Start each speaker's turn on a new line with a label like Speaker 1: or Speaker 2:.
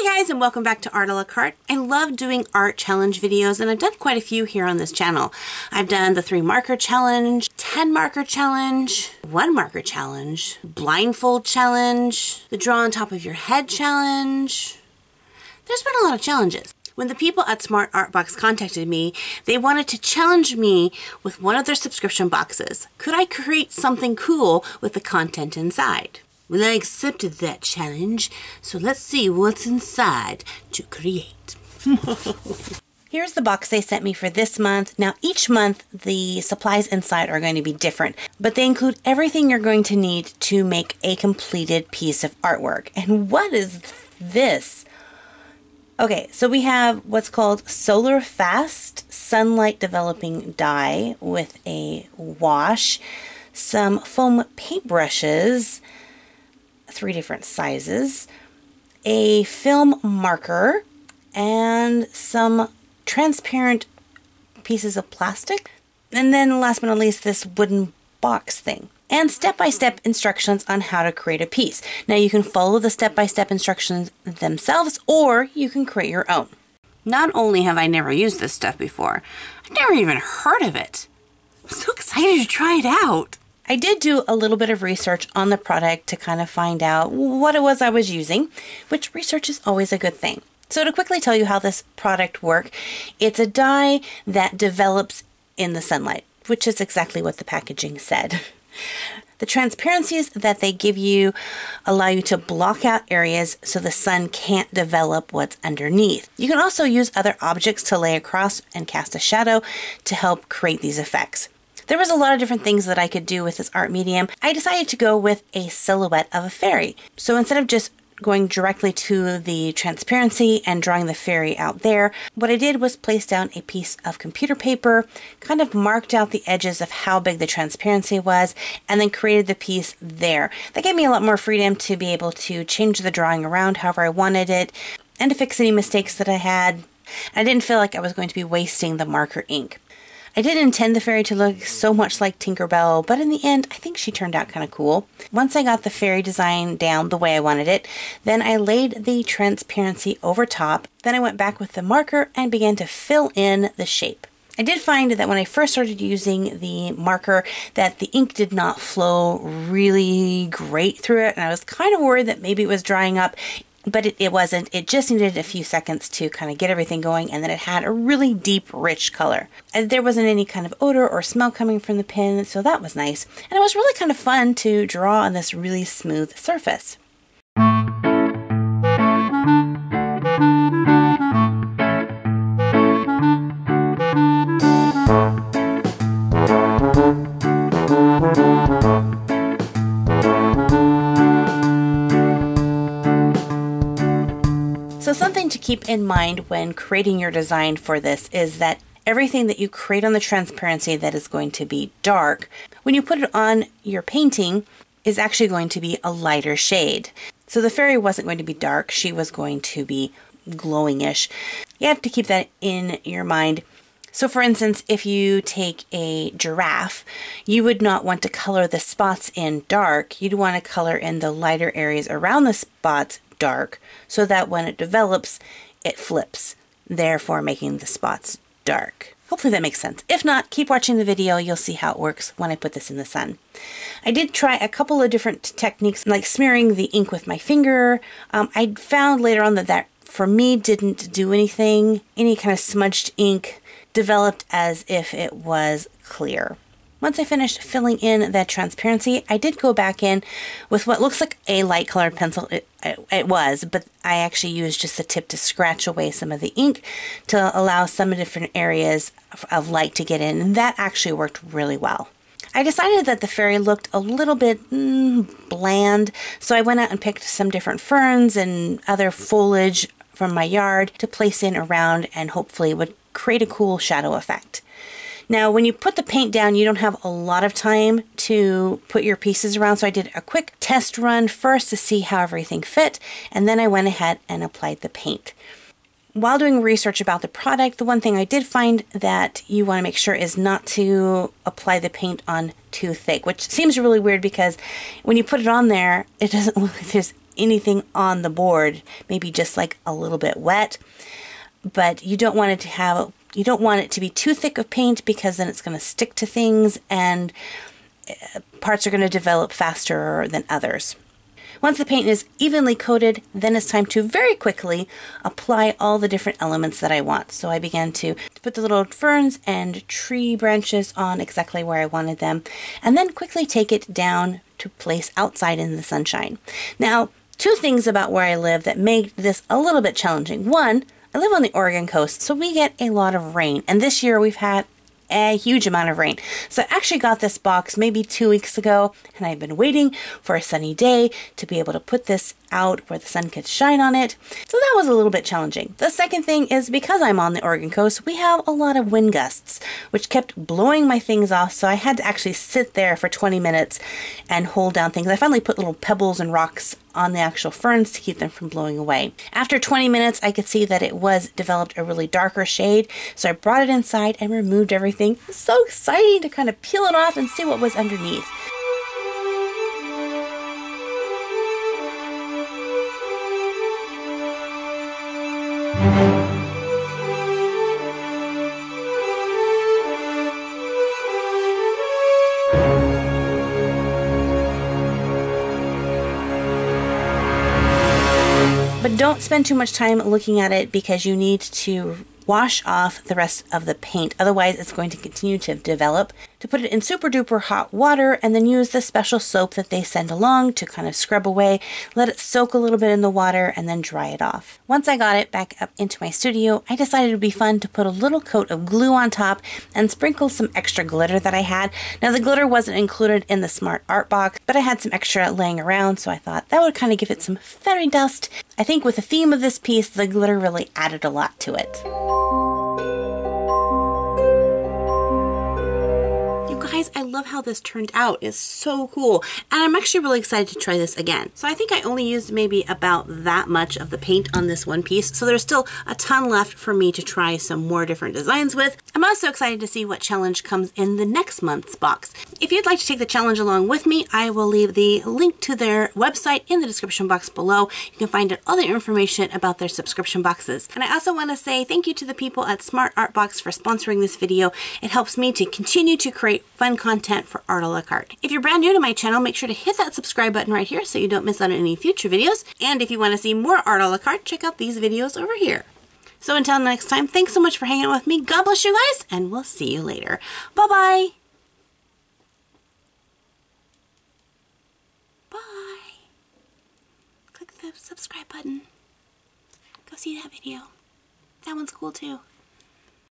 Speaker 1: Hey guys, and welcome back to Art a la Carte. I love doing art challenge videos, and I've done quite a few here on this channel. I've done the 3 marker challenge, 10 marker challenge, 1 marker challenge, blindfold challenge, the draw on top of your head challenge. There's been a lot of challenges. When the people at SmartArt Box contacted me, they wanted to challenge me with one of their subscription boxes. Could I create something cool with the content inside? Well, I accepted that challenge, so let's see what's inside to create. Here's the box they sent me for this month. Now, each month, the supplies inside are going to be different, but they include everything you're going to need to make a completed piece of artwork. And what is this? Okay, so we have what's called Solar Fast Sunlight Developing Dye with a wash, some foam paintbrushes, 3 different sizes, a film marker, and some transparent pieces of plastic. And then last but not least, this wooden box thing. And step-by-step instructions on how to create a piece. Now you can follow the step-by-step instructions themselves, or you can create your own. Not only have I never used this stuff before, I've never even heard of it. I'm so excited to try it out. I did do a little bit of research on the product to kind of find out what it was I was using, which research is always a good thing. So to quickly tell you how this product works, it's a dye that develops in the sunlight, which is exactly what the packaging said. The transparencies that they give you allow you to block out areas so the sun can't develop what's underneath. You can also use other objects to lay across and cast a shadow to help create these effects. There was a lot of different things that I could do with this art medium. I decided to go with a silhouette of a fairy. So instead of just going directly to the transparency and drawing the fairy out there, what I did was place down a piece of computer paper, kind of marked out the edges of how big the transparency was, and then created the piece there. That gave me a lot more freedom to be able to change the drawing around however I wanted it, and to fix any mistakes that I had. I didn't feel like I was going to be wasting the marker ink. I didn't intend the fairy to look so much like Tinkerbell, but in the end, I think she turned out kind of cool. Once I got the fairy design down the way I wanted it, then I laid the transparency over top. Then I went back with the marker and began to fill in the shape. I did find that when I first started using the marker that the ink did not flow really great through it, and I was kind of worried that maybe it was drying up. But it wasn't. It just needed a few seconds to kind of get everything going, and then it had a really deep, rich color. And there wasn't any kind of odor or smell coming from the pen, so that was nice. And it was really kind of fun to draw on this really smooth surface. So something to keep in mind when creating your design for this is that everything that you create on the transparency that is going to be dark, when you put it on your painting, is actually going to be a lighter shade. So the fairy wasn't going to be dark, she was going to be glowingish. You have to keep that in your mind. So for instance, if you take a giraffe, you would not want to color the spots in dark. You'd want to color in the lighter areas around the spots dark, so that when it develops, it flips, therefore making the spots dark. Hopefully that makes sense. If not, keep watching the video. You'll see how it works when I put this in the sun. I did try a couple of different techniques, like smearing the ink with my finger. I found later on that for me didn't do anything. Any kind of smudged ink developed as if it was clear. Once I finished filling in that transparency, I did go back in with what looks like a light colored pencil. It was, but I actually used just the tip to scratch away some of the ink to allow some different areas of light to get in, and that actually worked really well. I decided that the fairy looked a little bit bland, so I went out and picked some different ferns and other foliage from my yard to place in around, and hopefully would create a cool shadow effect. Now, when you put the paint down, you don't have a lot of time to put your pieces around, so I did a quick test run first to see how everything fit, and then I went ahead and applied the paint. While doing research about the product, the one thing I did find that you want to make sure is not to apply the paint on too thick, which seems really weird because when you put it on there, it doesn't look like there's anything on the board, maybe just like a little bit wet, but you don't want it to have, you don't want it to be too thick of paint because then it's going to stick to things and parts are going to develop faster than others. Once the paint is evenly coated, then it's time to very quickly apply all the different elements that I want. So I began to put the little ferns and tree branches on exactly where I wanted them, and then quickly take it down to place outside in the sunshine. Now, two things about where I live that make this a little bit challenging. One, I live on the Oregon coast, so we get a lot of rain, and this year we've had a huge amount of rain. So I actually got this box maybe 2 weeks ago, and I've been waiting for a sunny day to be able to put this out where the sun could shine on it. So that was a little bit challenging. The second thing is because I'm on the Oregon coast, we have a lot of wind gusts, which kept blowing my things off. So I had to actually sit there for 20 minutes and hold down things. I finally put little pebbles and rocks on the actual ferns to keep them from blowing away. After 20 minutes, I could see that it was developed a really darker shade. So I brought it inside and removed everything. It was so exciting to kind of peel it off and see what was underneath. But don't spend too much time looking at it because you need to wash off the rest of the paint. Otherwise, it's going to continue to develop. To put it in super duper hot water and then use the special soap that they send along to kind of scrub away. Let it soak a little bit in the water and then dry it off. Once I got it back up into my studio, I decided it would be fun to put a little coat of glue on top and sprinkle some extra glitter that I had. Now the glitter wasn't included in the SmartArt box, but I had some extra laying around, so I thought that would kind of give it some fairy dust. I think with the theme of this piece, the glitter really added a lot to it. Guys, I love how this turned out. It's so cool. And I'm actually really excited to try this again. So I think I only used maybe about that much of the paint on this one piece. So there's still a ton left for me to try some more different designs with. I'm also excited to see what challenge comes in the next month's box. If you'd like to take the challenge along with me, I will leave the link to their website in the description box below. You can find out all the information about their subscription boxes. And I also want to say thank you to the people at SmartArt Box for sponsoring this video. It helps me to continue to create fun content for art a la carte. If you're brand new to my channel, make sure to hit that subscribe button right here so you don't miss out on any future videos. And if you want to see more art a la carte, check out these videos over here. So until next time, thanks so much for hanging out with me. God bless you guys, and we'll see you later. Bye-bye. Bye. Click the subscribe button. Go see that video. That one's cool too.